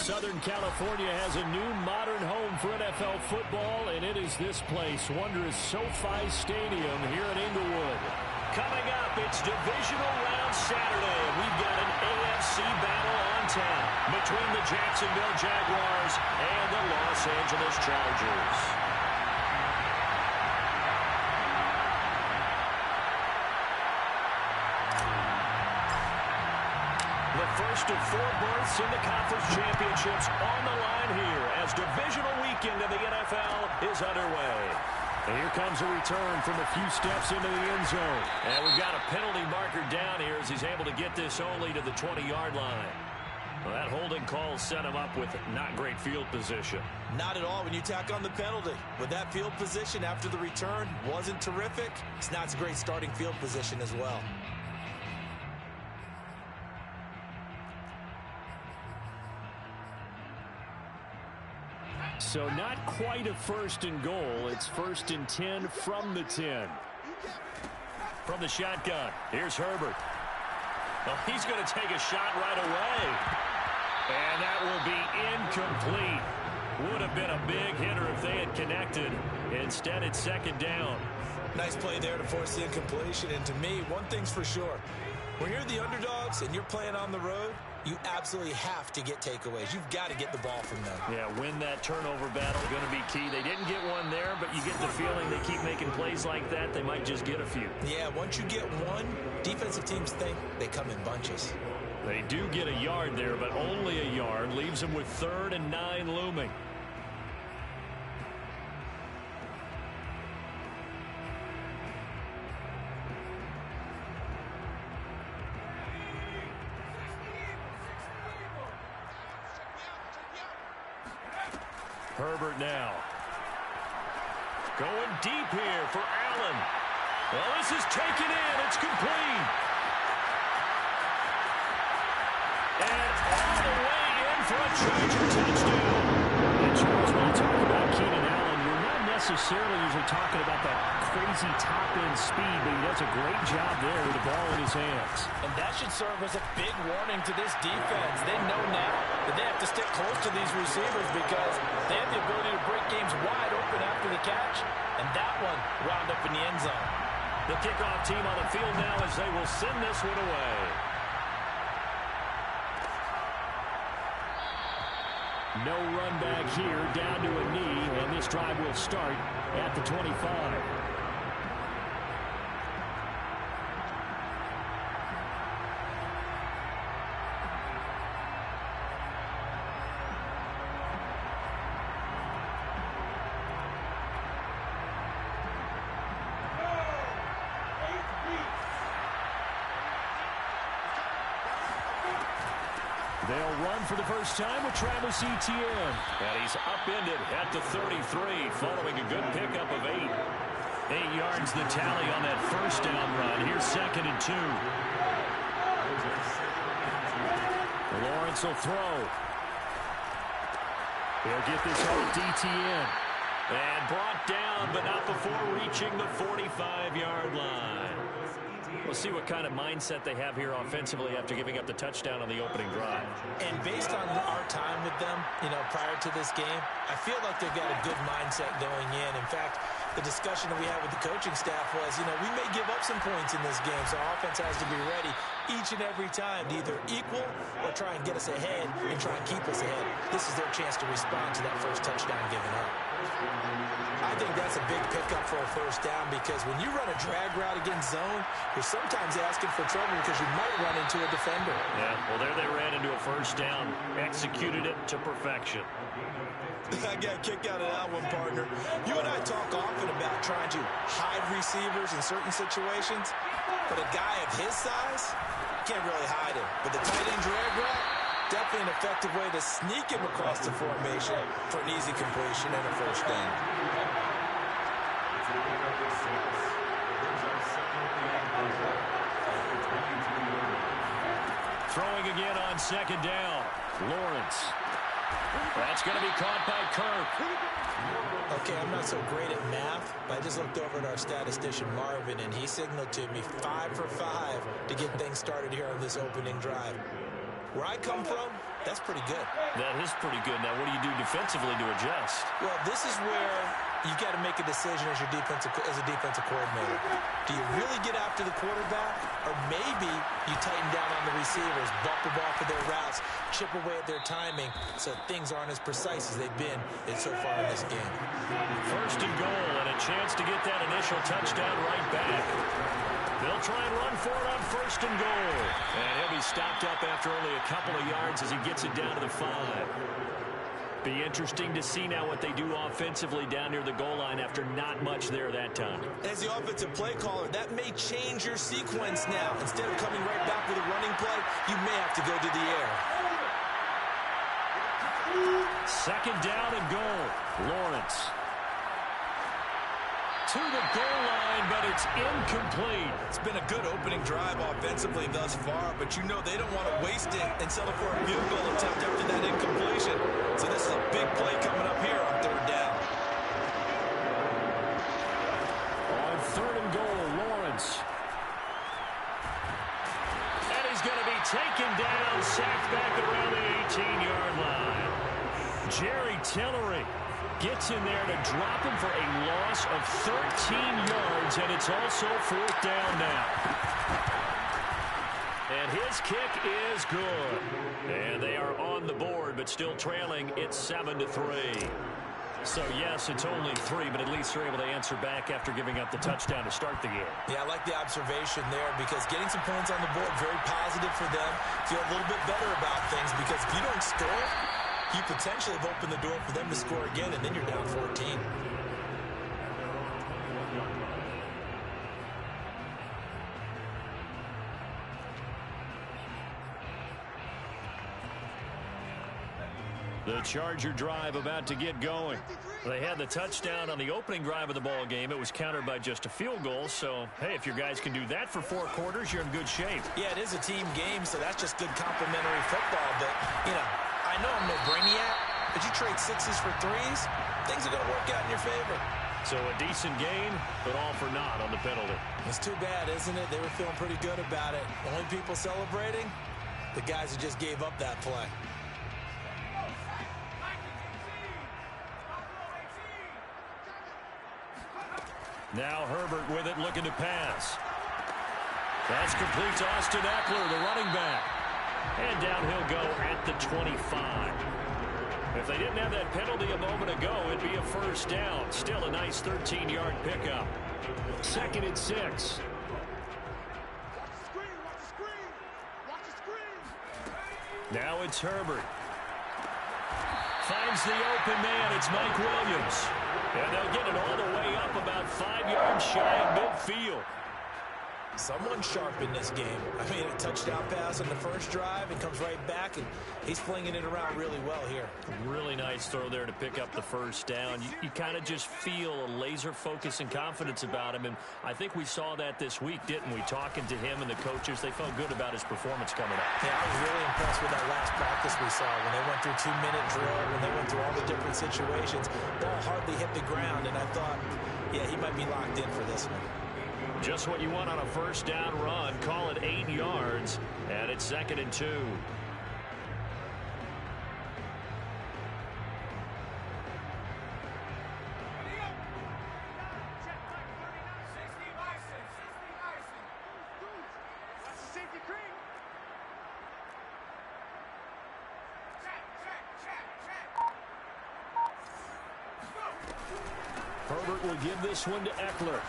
Southern California has a new modern home for NFL football, and it is this place, wondrous SoFi Stadium here in Inglewood. Coming up, it's Divisional Round Saturday, and we've got an AFC battle on tap between the Jacksonville Jaguars and the Los Angeles Chargers. The first of 4 berths in the conference championships on the line here as divisional weekend of the NFL is underway. And here comes a return from a few steps into the end zone. And we've got a penalty marker down here as he's able to get this only to the 20-yard line. Well, that holding call set him up with not great field position. Not at all when you tack on the penalty. With that field position after the return wasn't terrific, it's not a great starting field position as well. So not quite a 1st and goal. It's 1st and 10 from the 10. From the shotgun, here's Herbert. Well, he's going to take a shot right away. And that will be incomplete. Would have been a big hitter if they had connected. Instead, it's 2nd down. Nice play there to force the incompletion. And to me, one thing's for sure. When you're the underdogs and you're playing on the road, you absolutely have to get takeaways. You've got to get the ball from them. Yeah, win that turnover battle, going to be key. They didn't get one there, but you get the feeling they keep making plays like that, they might just get a few. Yeah, once you get one, defensive teams think they come in bunches. They do get a yard there, but only a yard. Leaves them with 3rd and 9 looming. Herbert now. Going deep here for Allen. Well, this is taken in. It's complete. And all the way in for a Charger touchdown. And Charles, when you talk about Keenan Allen, you're not necessarily usually talking about that crazy top-end speed, but he does a great job there with the ball in his hands. And that should serve as a big warning to this defense. They know now that they have to stick close to these receivers because they have the ability to break games wide open after the catch. And that one wound up in the end zone. The kickoff team on the field now as they will send this one away. No run back here, down to a knee, and this drive will start at the 25. They'll run for the first time with Travis Etienne. And he's upended at the 33 following a good pickup of 8. 8 yards the tally on that first down run. Here's 2nd and 2. Lawrence will throw. He'll get this home to Etienne. And brought down, but not before reaching the 45-yard line. We'll see what kind of mindset they have here offensively after giving up the touchdown on the opening drive. And based on our time with them, prior to this game, I feel like they've got a good mindset going in. In fact, the discussion that we had with the coaching staff was, we may give up some points in this game, so our offense has to be ready each and every time to either equal or try and get us ahead and try and keep us ahead. This is their chance to respond to that first touchdown given up. I think that's a big pickup for a first down because when you run a drag route against zone, you're sometimes asking for trouble because you might run into a defender. Yeah, well, there they ran into a first down, executed it to perfection. I got a kick out of that one, partner. You and I talk often about trying to hide receivers in certain situations, but a guy of his size can't really hide him. But the tight end drag route, definitely an effective way to sneak him across the formation for an easy completion and a first down. Throwing again on 2nd down. Lawrence. That's going to be caught by Kirk. Okay, I'm not so great at math, but I just looked over at our statistician, Marvin, and he signaled to me 5 for 5 to get things started here on this opening drive. Where I come from, That's pretty good. That is pretty good. Now, what do you do defensively to adjust? Well, this is where you got to make a decision as a defensive coordinator. Do you really get after the quarterback, or maybe you tighten down on the receivers, bump the ball for their routes, chip away at their timing, so things aren't as precise as they've been so far in this game. First and goal, and a chance to get that initial touchdown right back. They'll try and run for it on first and goal. And he'll be stopped up after only a couple of yards as he gets it down to the 5. Be interesting to see now what they do offensively down near the goal line after not much there that time. As the offensive play caller, that may change your sequence now. Instead of coming right back with a running play, you may have to go to the air. Second down and goal. Lawrence to the goal line, but it's incomplete. It's been a good opening drive offensively thus far, but you know they don't want to waste it and settle for a field goal attempt after that incompletion. So this is a big play coming up here on third down. On third and goal, Lawrence. And he's going to be taken down, sacked back around the 18-yard line. Jerry Tillery gets in there to drop him for a loss of 13 yards, and it's also fourth down now. And his kick is good. And they are on the board, but still trailing. It's 7-3. So, yes, it's only 3, but at least they're able to answer back after giving up the touchdown to start the game. Yeah, I like the observation there because getting some points on the board, very positive for them. Feel a little bit better about things because if you don't score, you potentially have opened the door for them to score again, and then you're down 14. The Charger drive about to get going. They had the touchdown on the opening drive of the ball game. It was countered by just a field goal. So, hey, if your guys can do that for 4 quarters, you're in good shape. Yeah, it is a team game, so that's just good complimentary football. But, you know, I know I'm no brainiac, but you trade 6s for 3s, things are going to work out in your favor. So a decent gain, but all for naught on the penalty. It's too bad, isn't it? They were feeling pretty good about it. The only people celebrating, the guys who just gave up that play. Now Herbert with it, looking to pass. That's complete to Austin Eckler, the running back. And down he'll go at the 25. If they didn't have that penalty a moment ago, it'd be a first down. Still a nice 13-yard pickup. 2nd and 6. Now it's Herbert. Finds the open man. It's Mike Williams. And they'll get it all the way up about 5 yards shy of midfield. Someone sharp in this game. I mean, a touchdown pass on the first drive and comes right back, and he's flinging it around really well here. Really nice throw there to pick up the first down. You kind of just feel a laser focus and confidence about him, and I think we saw that this week, didn't we? Talking to him and the coaches, they felt good about his performance coming up. Yeah, I was really impressed with that last practice we saw when they went through 2-minute drill, when they went through all the different situations. Ball hardly hit the ground, and I thought, yeah, he might be locked in for this one. Just what you want on a first down run. Call it 8 yards, and it's 2nd and 2. Herbert will give this one to Eckler.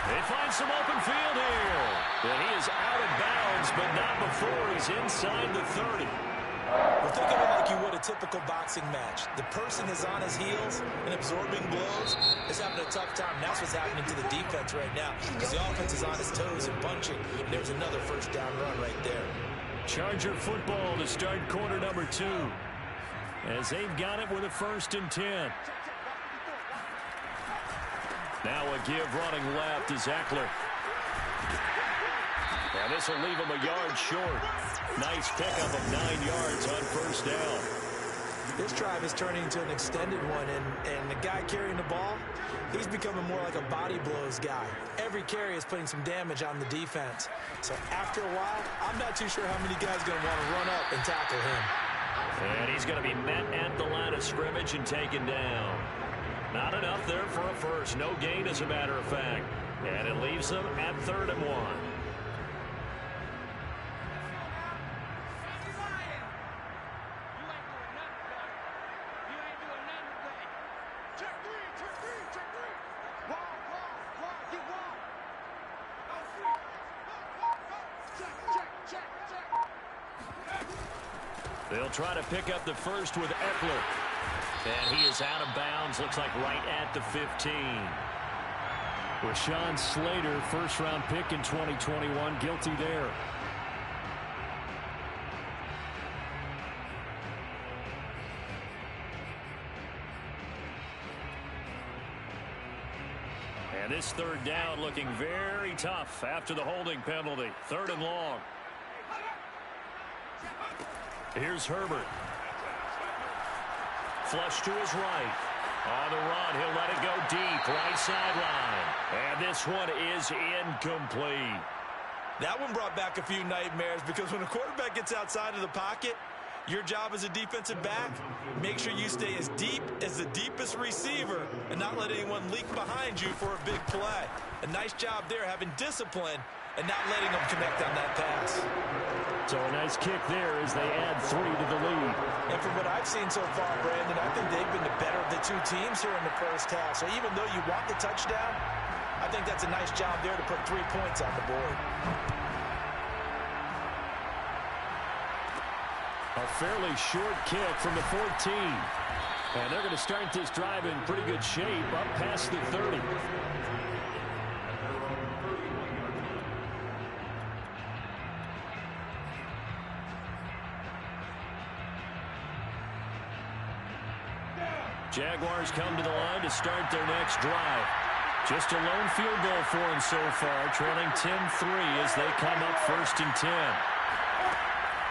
They find some open field here. And he is out of bounds, but not before he's inside the 30. Well, think of it like you would a typical boxing match. The person is on his heels and absorbing blows is having a tough time. That's what's happening to the defense right now because the offense is on his toes and punching. And there's another first down run right there. Charger football to start quarter number 2. As they've got it with a 1st and 10. Now a give running left is Eckler. And this will leave him a yard short. Nice pickup of 9 yards on first down. This drive is turning into an extended one, and the guy carrying the ball, he's becoming more like a body blows guy. Every carry is putting some damage on the defense. So after a while, I'm not too sure how many guys are going to want to run up and tackle him. And he's going to be met at the line of scrimmage and taken down. Not enough there for a first. No gain, as a matter of fact. And it leaves them at 3rd and 1. They'll try to pick up the first with Eckler. And he is out of bounds, looks like right at the 15. Rashawn Slater, first-round pick in 2021, guilty there. And this 3rd down looking very tough after the holding penalty. 3rd and long. Here's Herbert. Flush to his right. On the run, he'll let it go deep, right sideline. And this one is incomplete. That one brought back a few nightmares because when a quarterback gets outside of the pocket, your job as a defensive back, make sure you stay as deep as the deepest receiver and not let anyone leak behind you for a big play. A nice job there having discipline and not letting them connect on that pass. So a nice kick there as they add 3 to the lead. And from what I've seen so far, Brandon, I think they've been the better of the two teams here in the first half. So even though you want the touchdown, I think that's a nice job there to put 3 points on the board. A fairly short kick from the 14. And they're going to start this drive in pretty good shape up past the 30. Jaguars come to the line to start their next drive. Just a lone field goal for them so far, trailing 10-3 as they come up 1st and 10.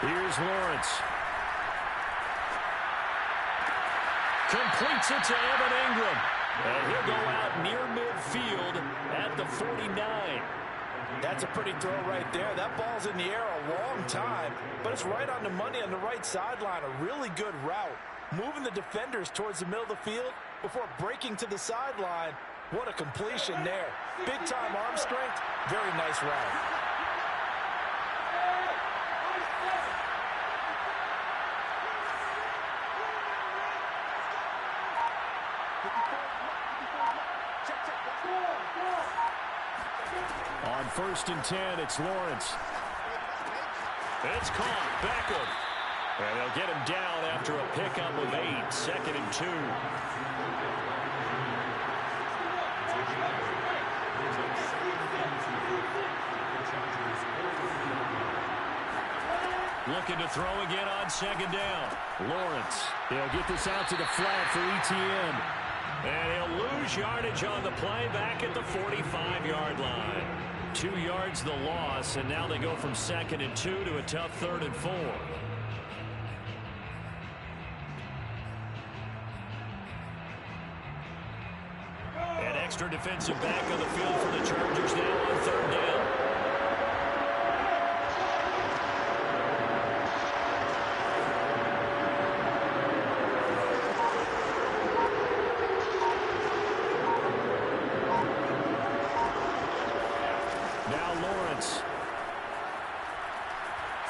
Here's Lawrence. Completes it to Evan Ingram. And he'll go out near midfield at the 49. That's a pretty throw right there. That ball's in the air a long time, but it's right on the money on the right sideline. A really good route. Moving the defenders towards the middle of the field before breaking to the sideline. What a completion there. Big-time arm strength. Very nice route. On 1st and 10, it's Lawrence. It's caught. Beckham. And they'll get him down after a pickup of 8. 2nd and 2. Looking to throw again on 2nd down. Lawrence. He'll get this out to the flat for ETN. And he'll lose yardage on the play back at the 45-yard line. 2 yards the loss, and now they go from 2nd and 2 to a tough 3rd and 4. An extra defensive back on the field for the Chargers now on 3rd down.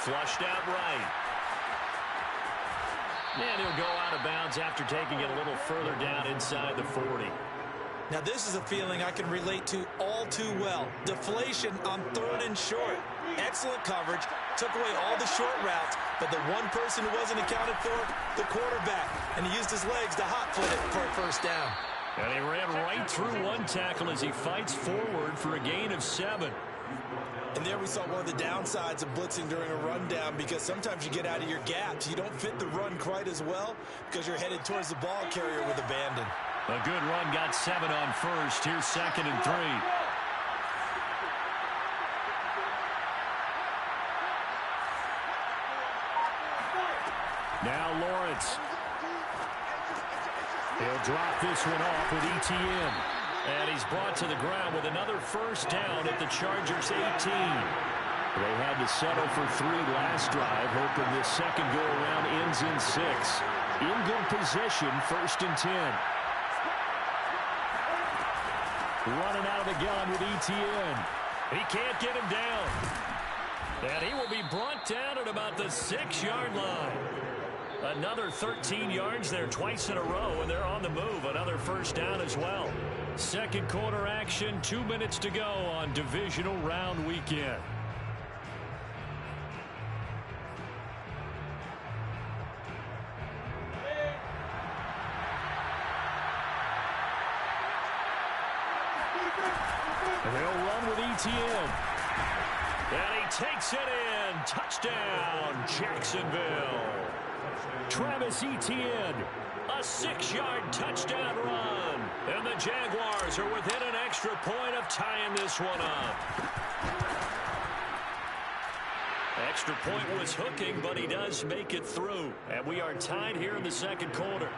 Flushed out right. And he'll go out of bounds after taking it a little further down inside the 40. Now this is a feeling I can relate to all too well. Deflation on 3rd and short. Excellent coverage. Took away all the short routes. But the one person who wasn't accounted for, the quarterback. And he used his legs to hot-foot it for a 1st down. And he ran right through one tackle as he fights forward for a gain of 7. And there we saw one of the downsides of blitzing during a rundown, because sometimes you get out of your gaps. You don't fit the run quite as well because you're headed towards the ball carrier with abandon. A good run, got 7 on 1st. Here's 2nd and 3. Now Lawrence. He'll drop this one off with ETN. And he's brought to the ground with another first down at the Chargers' 18. They had to settle for 3 last drive, hoping this second go-around ends in 6. In good position, 1st and 10. Running out of the gun with ETN. He can't get him down. And he will be brought down at about the 6-yard line. Another 13 yards there twice in a row, and they're on the move. Another first down as well. Second quarter action, 2 minutes to go on divisional round weekend. And they'll run with ETN. And he takes it in. Touchdown, Jacksonville. Travis Etienne, a 6-yard touchdown run. And the Jaguars are within an extra point of tying this one up. Extra point was hooking, but he does make it through. And we are tied here in the second quarter.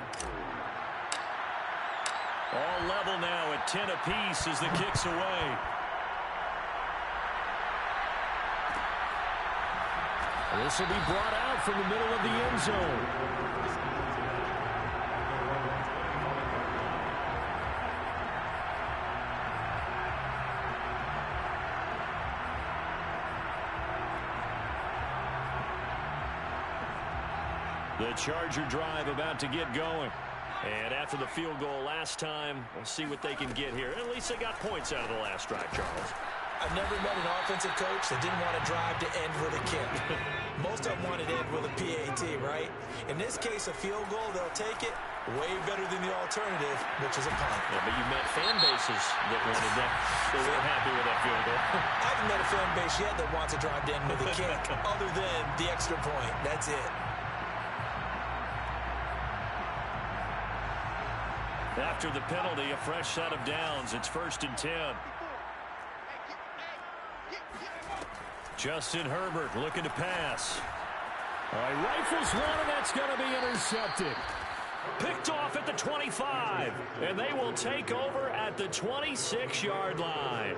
All level now at 10 apiece as the kick's away. This will be brought out from the middle of the end zone. The Charger drive about to get going. And after the field goal last time, we'll see what they can get here. At least they got points out of the last drive, Charles. I've never met an offensive coach that didn't want to drive to end with a kick. Most of them wanted to end with a PAT, right? In this case, a field goal, they'll take it way better than the alternative, which is a punt. Yeah, but you met fan bases that wanted that. They weren't happy with that field goal. I haven't met a fan base yet that wants to drive to end with a kick other than the extra point. That's it. After the penalty, a fresh set of downs. It's 1st and 10. Justin Herbert looking to pass. All right, rifles one, and that's going to be intercepted. Picked off at the 25, and they will take over at the 26-yard line.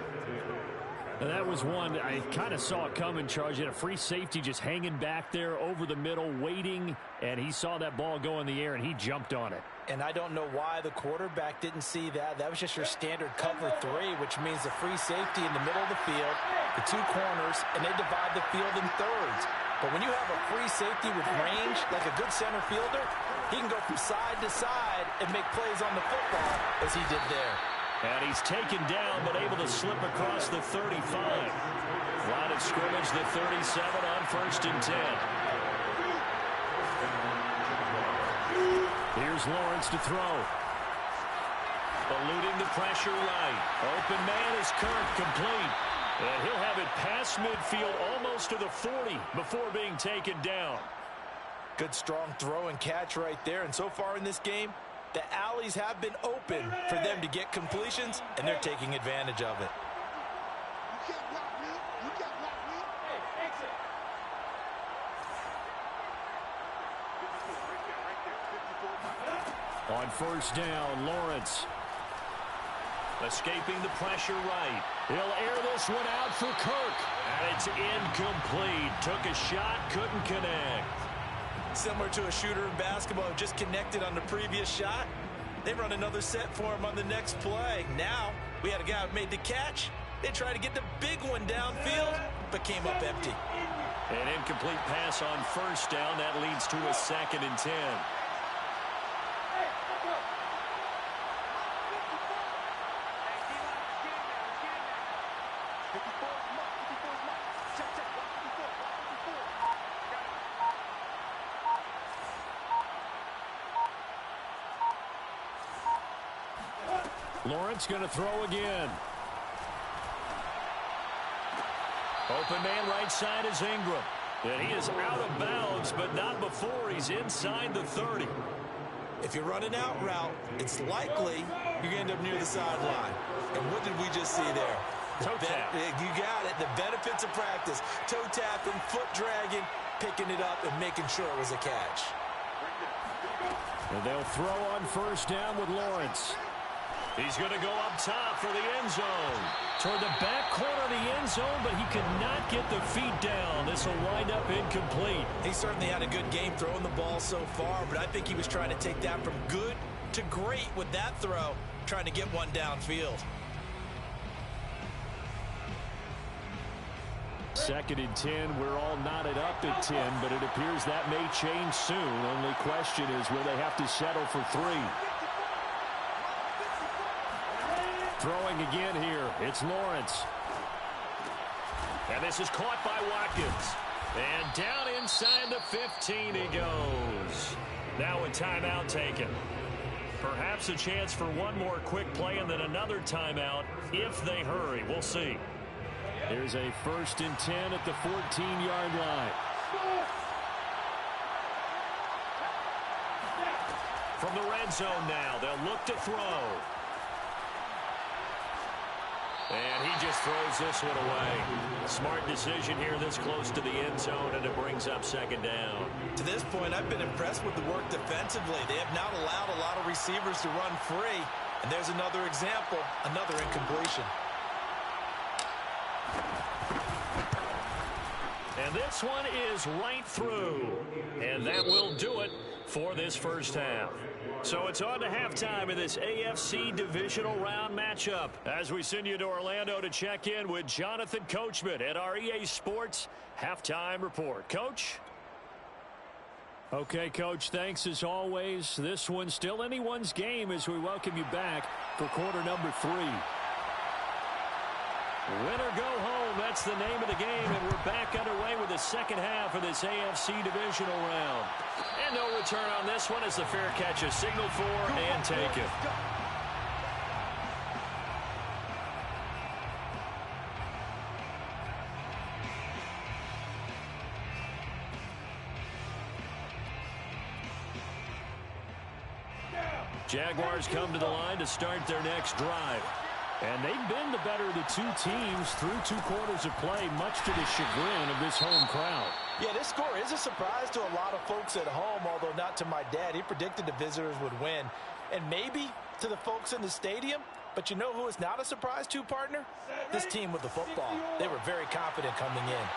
And that was one I kind of saw it coming, Charge. He had a free safety just hanging back there over the middle, waiting, and he saw that ball go in the air, and he jumped on it. And I don't know why the quarterback didn't see that. That was just your standard cover 3, which means the free safety in the middle of the field, the 2 corners, and they divide the field in thirds. But when you have a free safety with range, like a good center fielder, he can go from side to side and make plays on the football as he did there. And he's taken down, but able to slip across the 35. Line of scrimmage, the 37 on 1st and 10. Here's Lawrence to throw. Eluding the pressure right. Open man is Kirk, complete. And he'll have it past midfield almost to the 40 before being taken down. Good strong throw and catch right there. And so far in this game, the alleys have been open for them to get completions, and they're taking advantage of it. On 1st down, Lawrence. Escaping the pressure right. He'll air this one out for Kirk. And it's incomplete. Took a shot, couldn't connect. Similar to a shooter in basketball who just connected on the previous shot. They run another set for him on the next play. Now, we had a guy who made the catch. They tried to get the big one downfield, but came up empty. An incomplete pass on 1st down. That leads to a 2nd and 10. Lawrence going to throw again. Open man right side is Ingram. And he is out of bounds, but not before he's inside the 30. If you run an out route, it's likely you're going to end up near the sideline. And what did we just see there? Toe tap. You got it. The benefits of practice. Toe tapping, foot dragging, picking it up, and making sure it was a catch. And they'll throw on first down with Lawrence. He's going to go up top for the end zone. Toward the back corner of the end zone, but he could not get the feet down. This will wind up incomplete. He certainly had a good game throwing the ball so far, but I think he was trying to take that from good to great with that throw, trying to get one downfield. 2nd and 10. We're all knotted up at 10, but it appears that may change soon. Only question is, will they have to settle for 3? Throwing again here. It's Lawrence. And this is caught by Watkins. And down inside the 15 he goes. Now a timeout taken. Perhaps a chance for one more quick play and then another timeout if they hurry. We'll see. There's a 1st and 10 at the 14-yard line. From the red zone now, they'll look to throw. And he just throws this one away. Smart decision here this close to the end zone, and it brings up 2nd down. To this point, I've been impressed with the work defensively. They have not allowed a lot of receivers to run free. And there's another example, another incompletion. And this one is right through. And that will do it for this first half. So it's on to halftime in this AFC divisional round matchup as we send you to Orlando to check in with Jonathan Coachman at our EA Sports Halftime Report. Coach? Okay, Coach, thanks as always. This one's still anyone's game as we welcome you back for quarter number 3. Win or go home, that's the name of the game, and we're back underway with the second half of this AFC divisional round. And no return on this one as the fair catch is signaled for and taken. Jaguars come to the line to start their next drive. And they've been the better of the two teams through 2 quarters of play, much to the chagrin of this home crowd. Yeah, this score is a surprise to a lot of folks at home, although not to my dad. He predicted the visitors would win. And maybe to the folks in the stadium. But you know who is not a surprise to, partner? This team with the football. They were very confident coming in.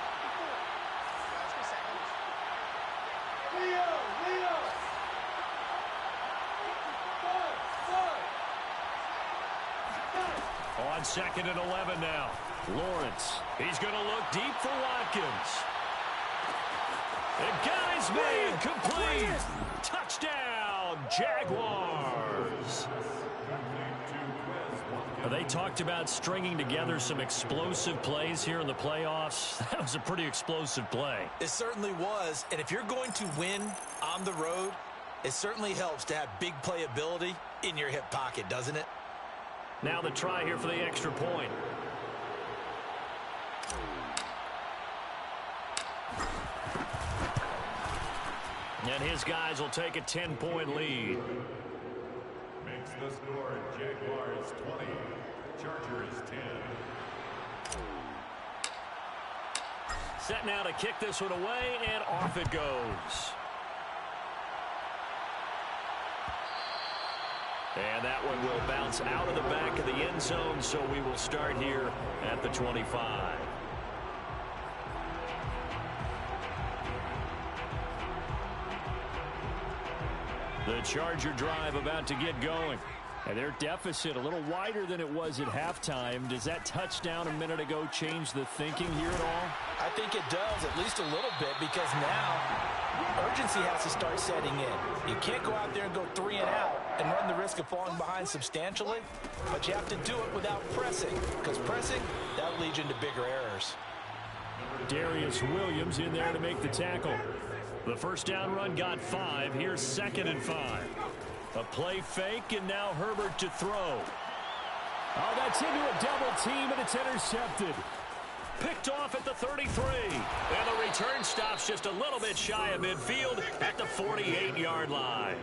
On 2nd and 11 now. Lawrence. He's going to look deep for Watkins. And got his man complete. Touchdown, Jaguars. They talked about stringing together some explosive plays here in the playoffs. That was a pretty explosive play. It certainly was. And if you're going to win on the road, it certainly helps to have big playability in your hip pocket, doesn't it? Now the try here for the extra point. And his guys will take a 10-point lead. Makes the score Jaguars 20, Chargers 10. Set now to kick this one away, and off it goes. And that one will bounce out of the back of the end zone, so we will start here at the 25. The Charger drive about to get going. And their deficit a little wider than it was at halftime. Does that touchdown a minute ago change the thinking here at all? I think it does, at least a little bit, because now urgency has to start setting in. You can't go out there and go 3 and out and run the risk of falling behind substantially, but you have to do it without pressing, because pressing, that leads you into bigger errors. Darius Williams in there to make the tackle. The first down run got 5. Here's 2nd and 5. A play fake, and now Herbert to throw. Oh, that's into a double team, and it's intercepted. Picked off at the 33. And the return stops just a little bit shy of midfield at the 48-yard line.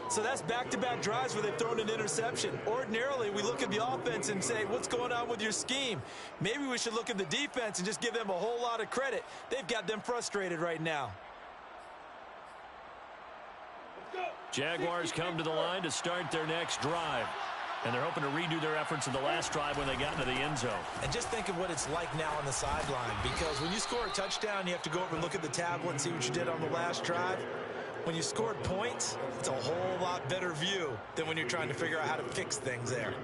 So that's back-to-back drives where they've thrown an interception. Ordinarily, we look at the offense and say, what's going on with your scheme? Maybe we should look at the defense and just give them a whole lot of credit. They've got them frustrated right now. Jaguars come to the line to start their next drive. And they're hoping to redo their efforts in the last drive when they got into the end zone. And just think of what it's like now on the sideline, because when you score a touchdown, you have to go over and look at the tablet and see what you did on the last drive. When you scored points, it's a whole lot better view than when you're trying to figure out how to fix things there.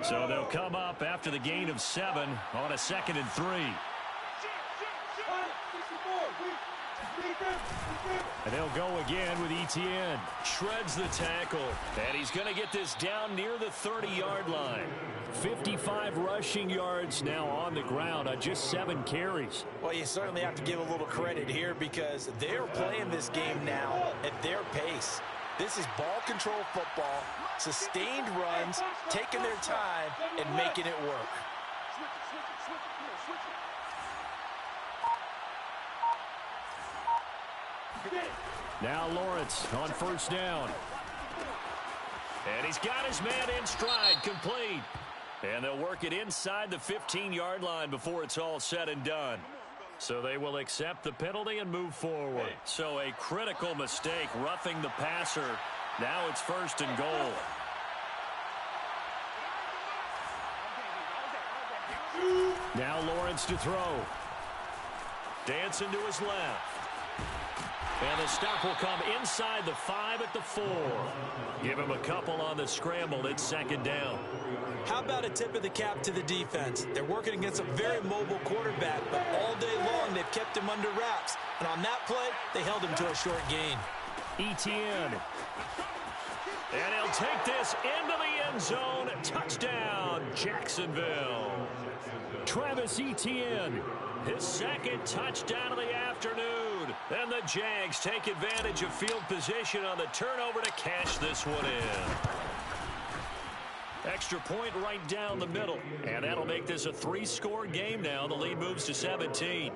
So they'll come up after the gain of 7 on a 2nd and 3. And they'll go again with Etienne. Shreds the tackle. And he's going to get this down near the 30-yard line. 55 rushing yards now on the ground on just 7 carries. Well, you certainly have to give a little credit here because they're playing this game now at their pace. This is ball control football, sustained runs, taking their time, and making it work. Now Lawrence on 1st down. And he's got his man in stride, complete. And they'll work it inside the 15-yard line before it's all said and done. So they will accept the penalty and move forward. So a critical mistake, roughing the passer. Now it's 1st and goal. Now Lawrence to throw. Dancing to his left. And the stop will come inside the 5 at the 4. Give him a couple on the scramble. It's 2nd down. How about a tip of the cap to the defense? They're working against a very mobile quarterback, but all day long they've kept him under wraps. And on that play, they held him to a short gain. Etienne. And he'll take this into the end zone. Touchdown, Jacksonville. Travis Etienne, his 2nd touchdown of the afternoon. And the Jags take advantage of field position on the turnover to cash this one in. Extra point right down the middle. And that'll make this a 3-score game now. The lead moves to 17.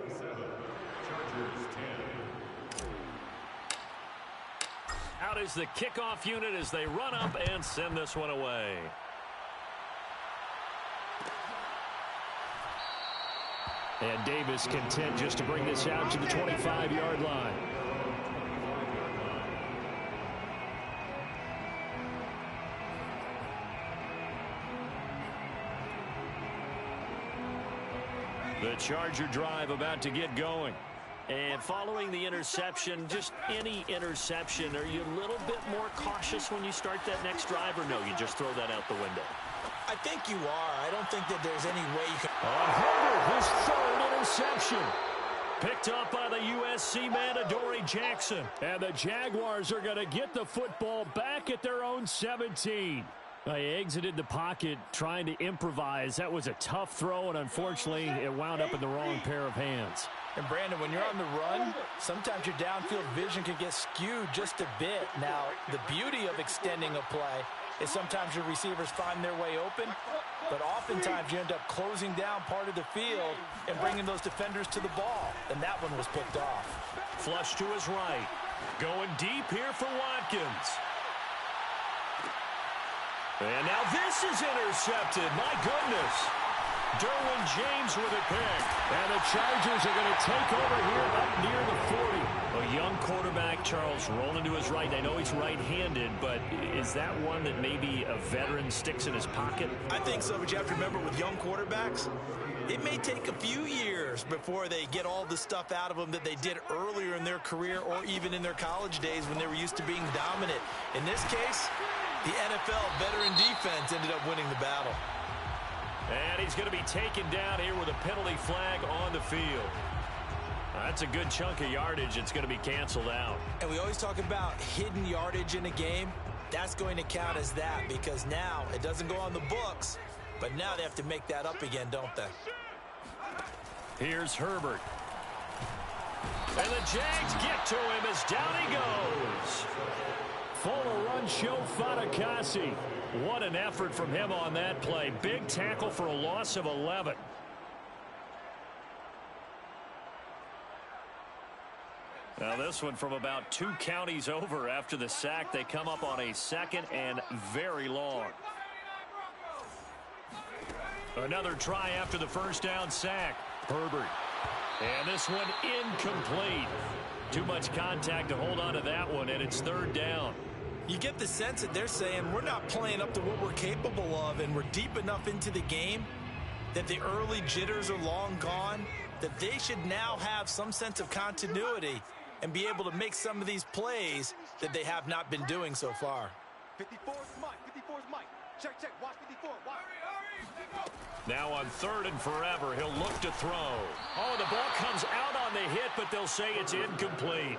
Out is the kickoff unit as they run up and send this one away. And Davis content just to bring this out to the 25-yard line. The Charger drive about to get going. And following the interception, just any interception, are you a little bit more cautious when you start that next drive, or no, you just throw that out the window? I think you are. I don't think that there's any way you can. On Herbert, his 3rd interception. Picked up by the USC man, Adoree Jackson. And the Jaguars are going to get the football back at their own 17. They exited the pocket trying to improvise. That was a tough throw, and unfortunately, it wound up in the wrong pair of hands. And, Brandon, when you're on the run, sometimes your downfield vision can get skewed just a bit. Now, the beauty of extending a play is sometimes your receivers find their way open, but oftentimes you end up closing down part of the field and bringing those defenders to the ball. And that one was picked off. Flush to his right. Going deep here for Watkins. And now this is intercepted. My goodness. Derwin James with a pick. And the Chargers are going to take over here up near the 40. A young quarterback, Charles, rolling to his right. I know he's right-handed, but is that one that maybe a veteran sticks in his pocket? I think so, but you have to remember with young quarterbacks, it may take a few years before they get all the stuff out of them that they did earlier in their career or even in their college days when they were used to being dominant. In this case, the NFL veteran defense ended up winning the battle. And he's going to be taken down here with a penalty flag on the field. That's a good chunk of yardage. It's going to be canceled out. And we always talk about hidden yardage in a game. That's going to count as that because now it doesn't go on the books, but now they have to make that up again, don't they? Here's Herbert. And the Jags get to him as down he goes. Full run show Fatukasi. What an effort from him on that play. Big tackle for a loss of 11. Now this one from about 2 counties over after the sack. They come up on a 2nd and very long. Another try after the 1st down sack. Herbert. And this one incomplete. Too much contact to hold on to that one, and it's third down. You get the sense that they're saying we're not playing up to what we're capable of, and we're deep enough into the game that the early jitters are long gone, that they should now have some sense of continuity and be able to make some of these plays that they have not been doing so far. 54's Mike. 54's Mike. Check. Watch 54. Watch. Now on third and forever, he'll look to throw. Oh, the ball comes out on the hit, but they'll say it's incomplete.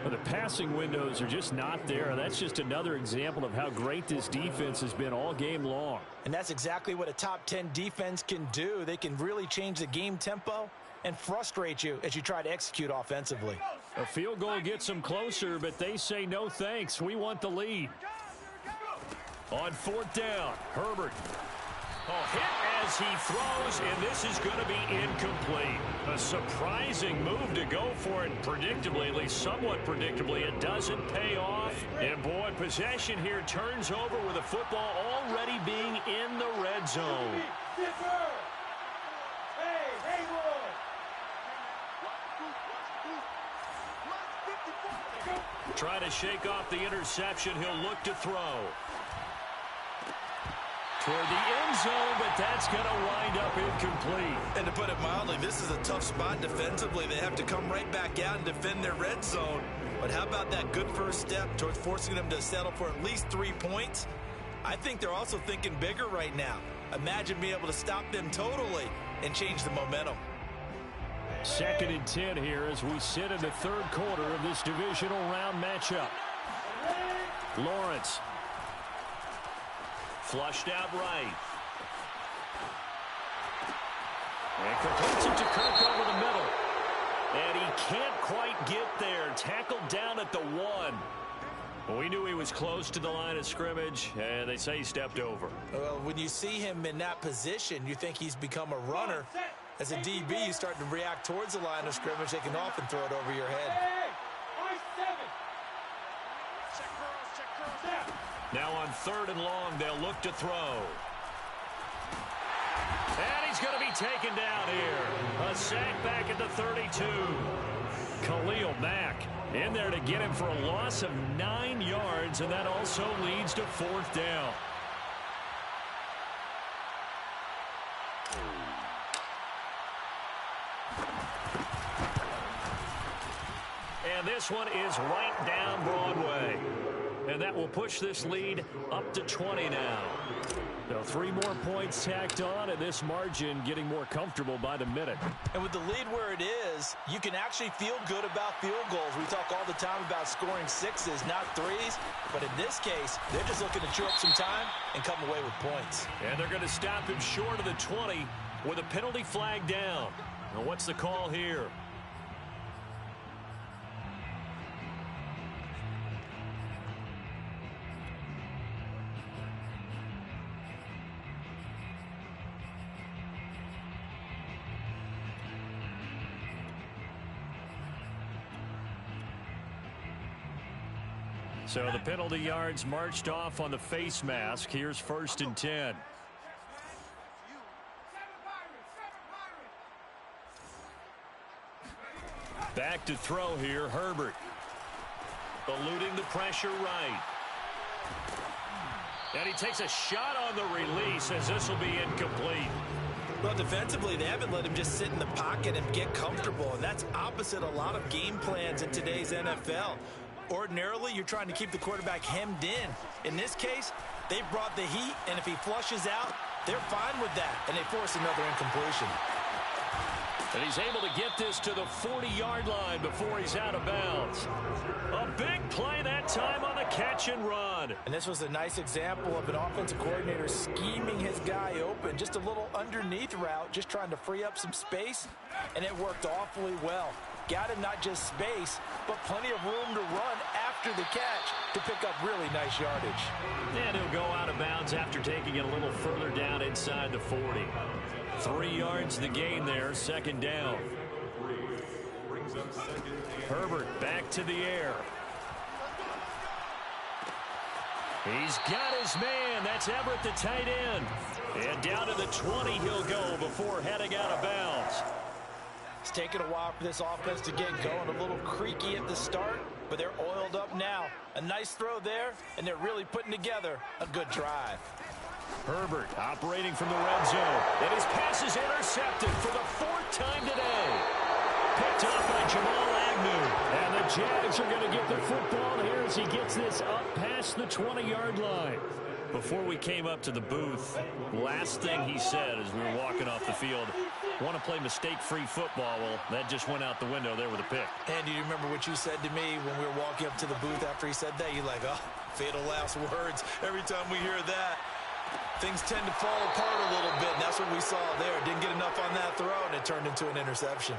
Well, the passing windows are just not there. That's just another example of how great this defense has been all game long. And that's exactly what a top 10 defense can do. They can really change the game tempo and frustrate you as you try to execute offensively. A field goal gets them closer, but they say no thanks. We want the lead. On fourth down, Herbert. Oh, hit as he throws, and this is going to be incomplete. A surprising move to go for it predictably, at least somewhat predictably. It doesn't pay off. And, boy, possession here turns over with the football already being in the red zone. Trying to shake off the interception. He'll look to throw. Toward the end zone, but that's going to wind up incomplete. And to put it mildly, this is a tough spot defensively. They have to come right back out and defend their red zone. But how about that good first step towards forcing them to settle for at least 3 points? I think they're also thinking bigger right now. Imagine being able to stop them totally and change the momentum. 2nd and 10 here as we sit in the third quarter of this divisional round matchup. Lawrence. Flushed out right. And completes it to Kirk over the middle. And he can't quite get there. Tackled down at the 1. Well, we knew he was close to the line of scrimmage, and they say he stepped over. Well, when you see him in that position, you think he's become a runner. As a DB, you start to react towards the line of scrimmage. They can often throw it over your head. Now on third and long, they'll look to throw. And he's going to be taken down here. A sack back at the 32. Khalil Mack in there to get him for a loss of 9 yards, and that also leads to fourth down. And this one is right down Broadway. And that will push this lead up to 20 now. So 3 more points tacked on, and this margin getting more comfortable by the minute. And with the lead where it is, you can actually feel good about field goals. We talk all the time about scoring 6s, not 3s. But in this case, they're just looking to chew up some time and come away with points. And they're going to stop him short of the 20 with a penalty flag down. Now what's the call here? So the penalty yards marched off on the face mask. Here's 1st and 10. Back to throw here, Herbert. Eluding the pressure right. And he takes a shot on the release as this will be incomplete. Well, defensively, they haven't let him just sit in the pocket and get comfortable. And that's opposite a lot of game plans in today's NFL. Ordinarily, you're trying to keep the quarterback hemmed in. In this case, they brought the heat, and if he flushes out, they're fine with that, and they force another incompletion. And he's able to get this to the 40-yard line before he's out of bounds. A big play that time on the catch and run. And this was a nice example of an offensive coordinator scheming his guy open. Just a little underneath route, just trying to free up some space, and it worked awfully well. Got him not just space, but plenty of room to run after the catch to pick up really nice yardage. And he'll go out of bounds after taking it a little further down inside the 40. 3 yards the gain there, 2nd down. Herbert back to the air. He's got his man. That's Everett, the tight end. And down to the 20 he'll go before heading out of bounds. It's taken a while for this offense to get going. A little creaky at the start, but they're oiled up now. A nice throw there, and they're really putting together a good drive. Herbert operating from the red zone. And his pass is intercepted for the 4th time today. Picked up by Jamal Agnew. And the Jags are going to get the football here as he gets this up past the 20-yard line. Before we came up to the booth, last thing he said as we were walking off the field, want to play mistake-free football. Well, that just went out the window there with a pick. And do you remember what you said to me when we were walking up to the booth after he said that? You're like, oh, fatal last words. Every time we hear that, things tend to fall apart a little bit, and that's what we saw there. Didn't get enough on that throw, and it turned into an interception.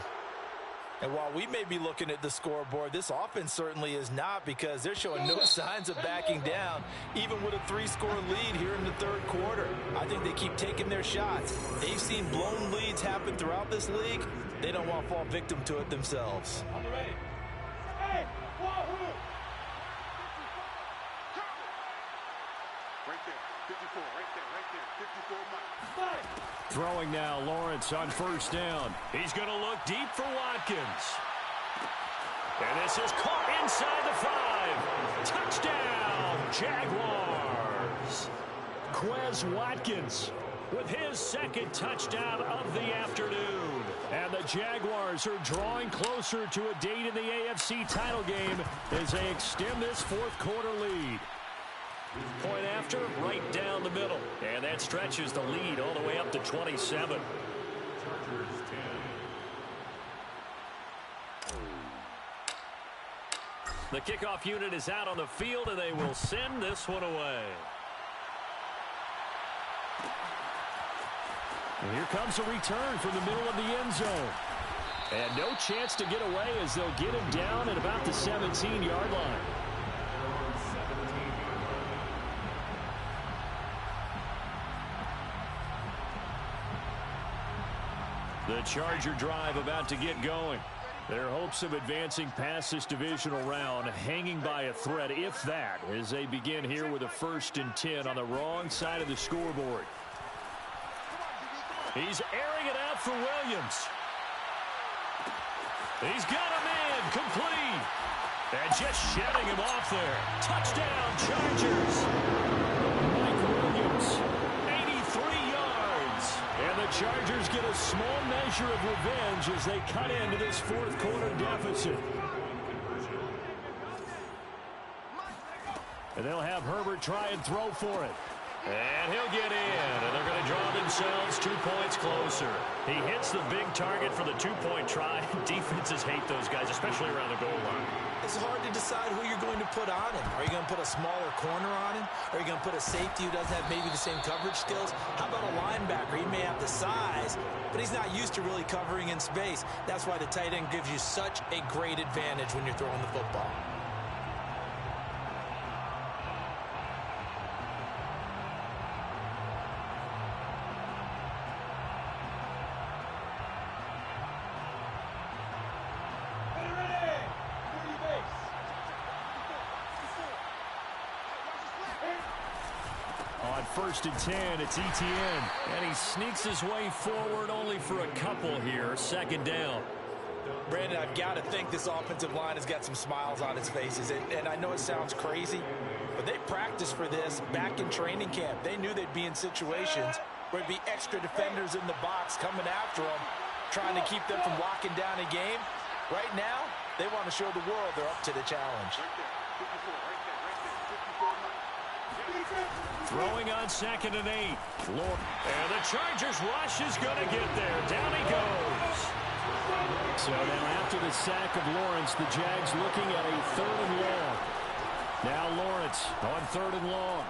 And while we may be looking at the scoreboard, this offense certainly is not, because they're showing no signs of backing down, even with a 3-score lead here in the 3rd quarter. I think they keep taking their shots. They've seen blown leads happen throughout this league. They don't want to fall victim to it themselves. Throwing now, Lawrence on 1st down. He's going to look deep for Watkins. And this is caught inside the 5. Touchdown, Jaguars. Quez Watkins with his 2nd touchdown of the afternoon. And the Jaguars are drawing closer to a date in the AFC title game as they extend this 4th quarter lead. Point after, right down the middle. And that stretches the lead all the way up to 27. The kickoff unit is out on the field, and they will send this one away. And here comes a return from the middle of the end zone. And no chance to get away as they'll get him down at about the 17-yard line. The Charger drive about to get going. Their hopes of advancing past this divisional round hanging by a thread, if that, as they begin here with a 1st and 10 on the wrong side of the scoreboard. He's airing it out for Williams. He's got a man complete. And just shedding him off there. Touchdown, Chargers. Mike Williams, 83 yards. And the Chargers get a small measure of revenge as they cut into this 4th quarter deficit. And they'll have Herbert try and throw for it. And he'll get in, and they're going to draw themselves 2 points closer. He hits the big target for the 2-point try. Defenses hate those guys, especially around the goal line. It's hard to decide who you're going to put on him. Are you going to put a smaller corner on him? Are you going to put a safety who doesn't have maybe the same coverage skills? How about a linebacker? He may have the size, but he's not used to really covering in space. That's why the tight end gives you such a great advantage when you're throwing the football. On 1st and 10, it's Etienne. And he sneaks his way forward only for a couple here. 2nd down. Brandon, I've got to think this offensive line has got some smiles on its faces. And I know it sounds crazy, but they practiced for this back in training camp. They knew they'd be in situations where it'd be extra defenders in the box coming after them, trying to keep them from locking down a game. Right now, they want to show the world they're up to the challenge. Throwing on 2nd and 8. And the Chargers rush is going to get there. Down he goes. So now after the sack of Lawrence, the Jags looking at a 3rd and long. Now Lawrence on 3rd and long.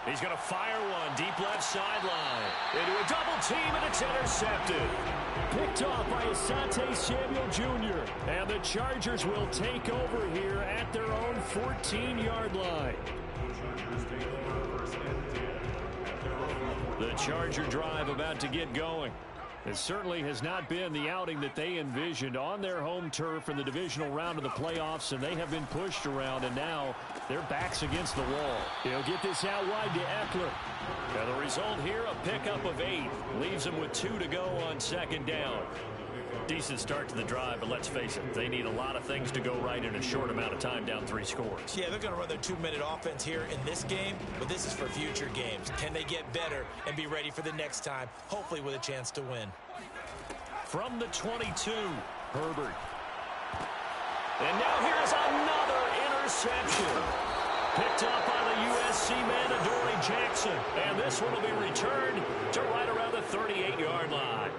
He's going to fire one deep left sideline. Into a double team, and it's intercepted. Picked off by Asante Samuel Jr. And the Chargers will take over here at their own 14-yard line. The Charger drive about to get going. It certainly has not been the outing that they envisioned on their home turf in the divisional round of the playoffs, and they have been pushed around, and now their backs against the wall. He'll get this out wide to Eckler. Now the result here, a pickup of 8. Leaves them with 2 to go on 2nd down. Decent start to the drive, but let's face it, they need a lot of things to go right in a short amount of time, down 3 scores. Yeah, they're going to run their 2-minute offense here in this game, but this is for future games. Can they get better and be ready for the next time, hopefully with a chance to win? From the 22, Herbert. And now here's another interception. Picked up by the USC man, Adoree Jackson. And this one will be returned to right around the 38-yard line.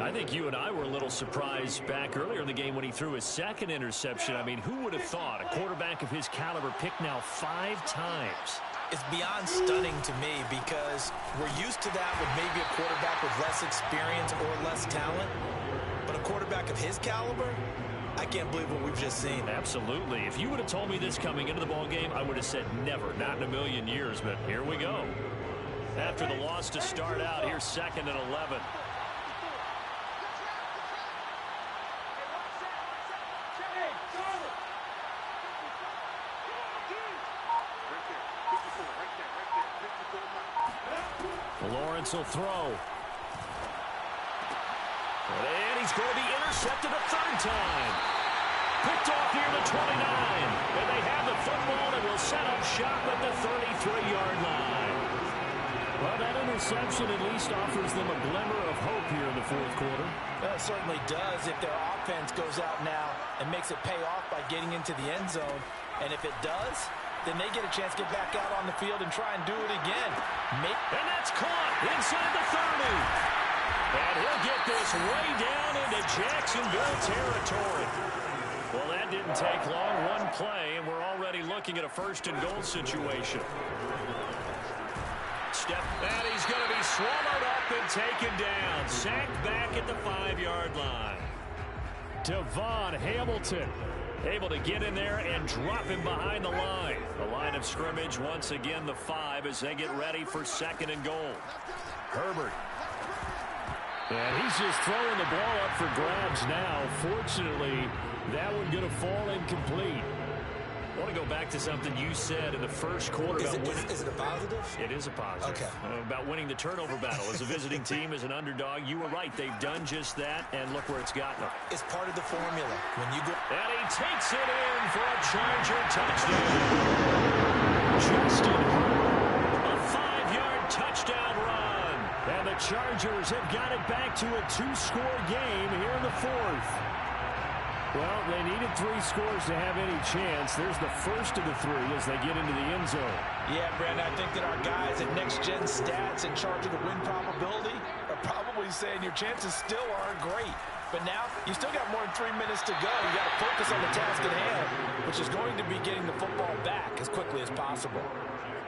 I think you and I were a little surprised back earlier in the game when he threw his second interception. I mean, who would have thought a quarterback of his caliber picked now 5 times? It's beyond stunning to me because we're used to that with maybe a quarterback with less experience or less talent. But a quarterback of his caliber, I can't believe what we've just seen. Absolutely. If you would have told me this coming into the ball game, I would have said never, not in a million years. But here we go. After the loss to start out, here's 2nd and 11. Lawrence will throw. And he's going to be intercepted a 3rd time. Picked off near the 29. And they have the football and will set up shop at the 33-yard line. Well, that interception at least offers them a glimmer of hope here in the 4th quarter. Well, it certainly does if their offense goes out now and makes it pay off by getting into the end zone. And if it does, then they get a chance to get back out on the field and try and do it again. And that's caught inside the 30. And he'll get this way down into Jacksonville territory. Well, that didn't take long. 1 play, and we're already looking at a 1st and goal situation. Step, and he's going to be swallowed up and taken down. Sacked back at the 5-yard line. Devon Hamilton able to get in there and drop him behind the line. The line of scrimmage once again the 5 as they get ready for 2nd and goal. Herbert. And he's just throwing the ball up for grabs now. Fortunately, that one going to fall incomplete. I want to go back to something you said in the 1st quarter about winning. Is it a positive? It is a positive. Okay. About winning the turnover battle. As a visiting team, as an underdog, you were right. They've done just that, and look where it's gotten them. It's part of the formula. When you go. And he takes it in for a Charger touchdown. Justin Herbert, a 5-yard touchdown run. And the Chargers have got it back to a 2-score game here in the 4th. Well, they needed 3 scores to have any chance. There's the first of the 3 as they get into the end zone. Yeah, Brandon, I think that our guys at Next Gen Stats in charge of the win probability are probably saying your chances still aren't great. But now, you still got more than 3 minutes to go. You got to focus on the task at hand, which is going to be getting the football back as quickly as possible.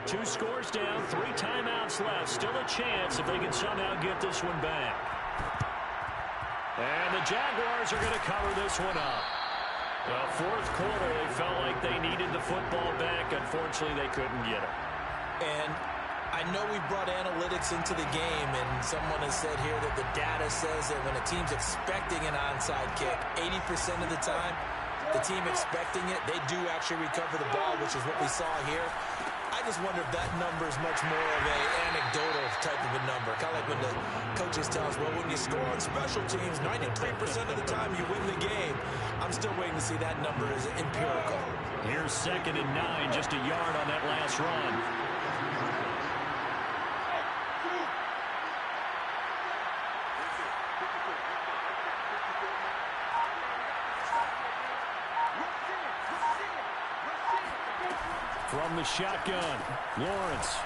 2 scores down, 3 timeouts left. Still a chance if they can somehow get this one back. And the Jaguars are going to cover this one up. Well, 4th quarter, they felt like they needed the football back. Unfortunately, they couldn't get it. And I know we brought analytics into the game, and someone has said here that the data says that when a team's expecting an onside kick, 80% of the time, the team expecting it, they do actually recover the ball, which is what we saw here. I just wonder if that number is much more of an anecdotal type of a number. Kind of like when the coaches tell us, well, when you score on special teams, 93% of the time you win the game. I'm still waiting to see that number as empirical. Here's 2nd and 9, just a yard on that last run. From the shotgun, Lawrence.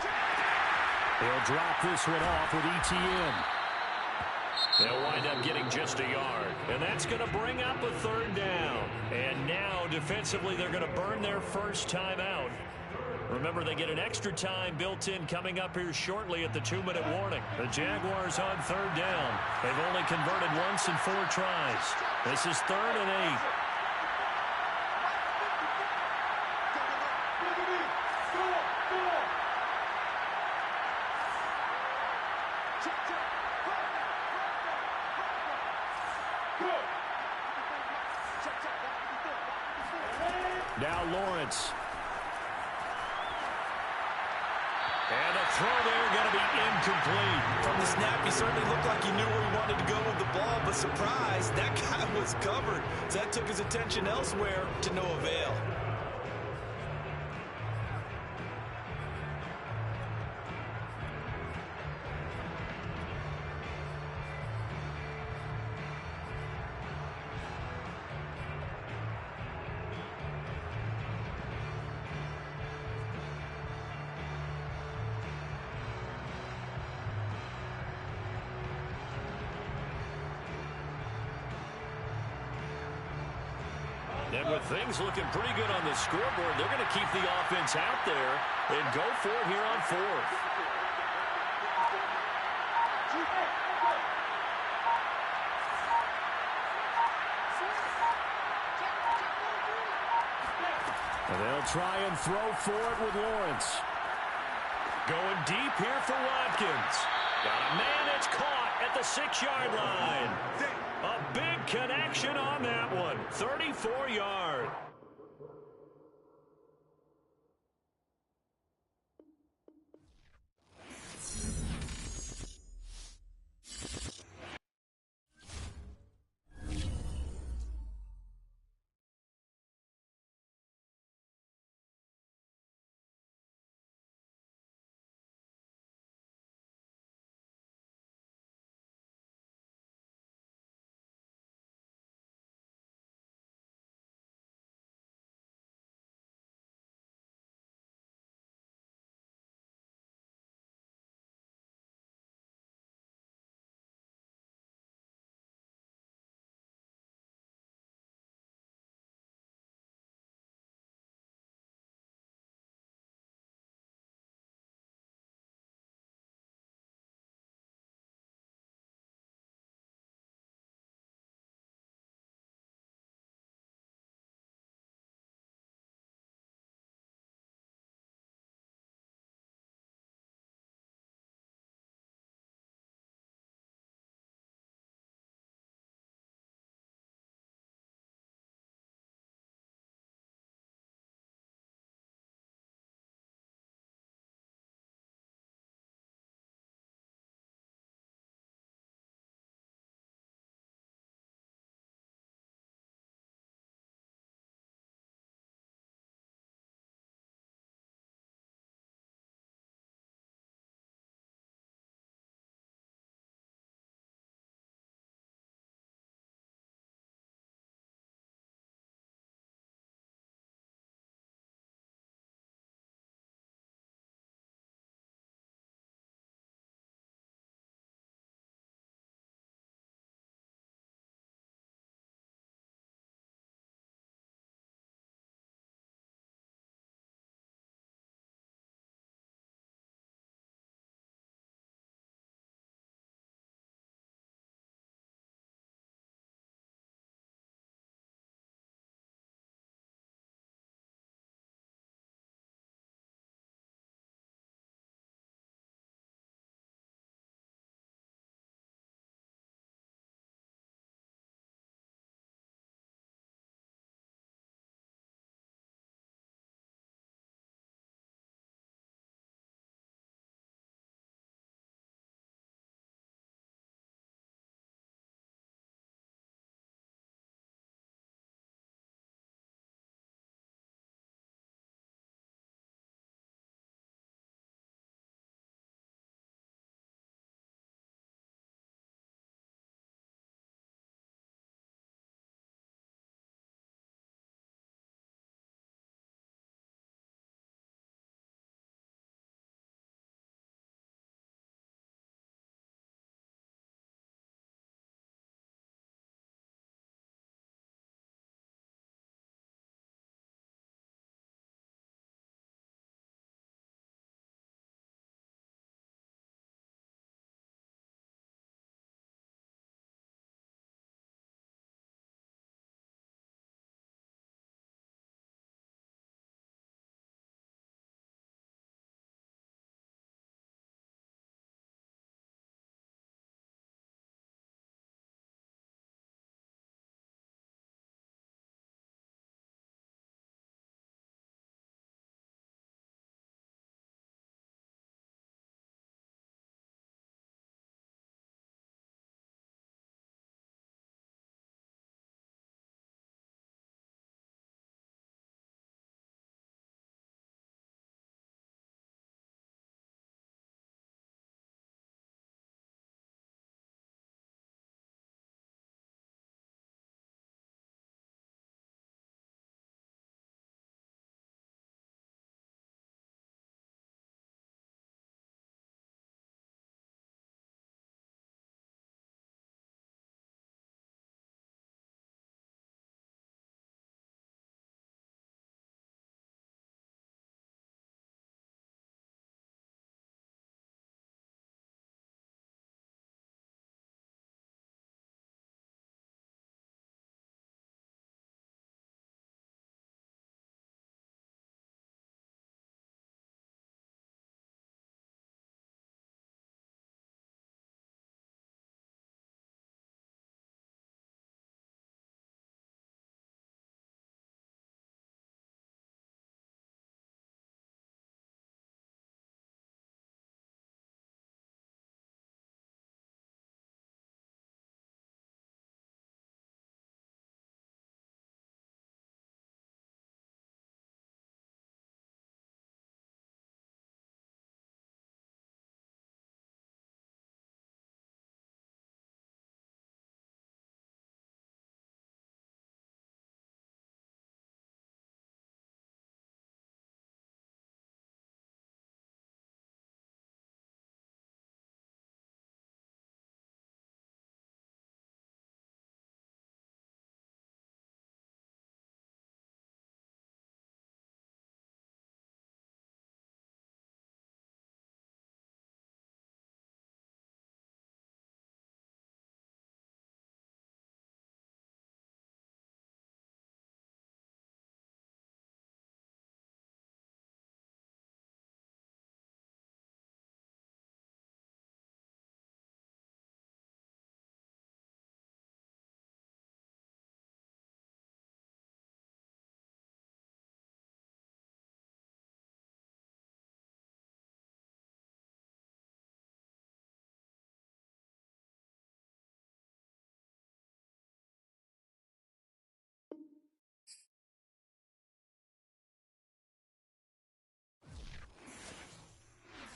He'll drop this one off with ETN. They'll wind up getting just a yard. And that's going to bring up a 3rd down. And now, defensively, they're going to burn their first time out. Remember, they get an extra time built in coming up here shortly at the 2-minute warning. The Jaguars on 3rd down. They've only converted once in 4 tries. This is 3rd and 8. Now Lawrence. And a throw there going to be incomplete. From the snap, he certainly looked like he knew where he wanted to go with the ball, but surprise, that guy was covered. So that took his attention elsewhere to no avail. And with things looking pretty good on the scoreboard, they're going to keep the offense out there and go for it here on fourth. And they'll try and throw for it with Lawrence. Going deep here for Watkins. Got a man that's caught at the 6-yard line. A big connection on that one. 34 yards.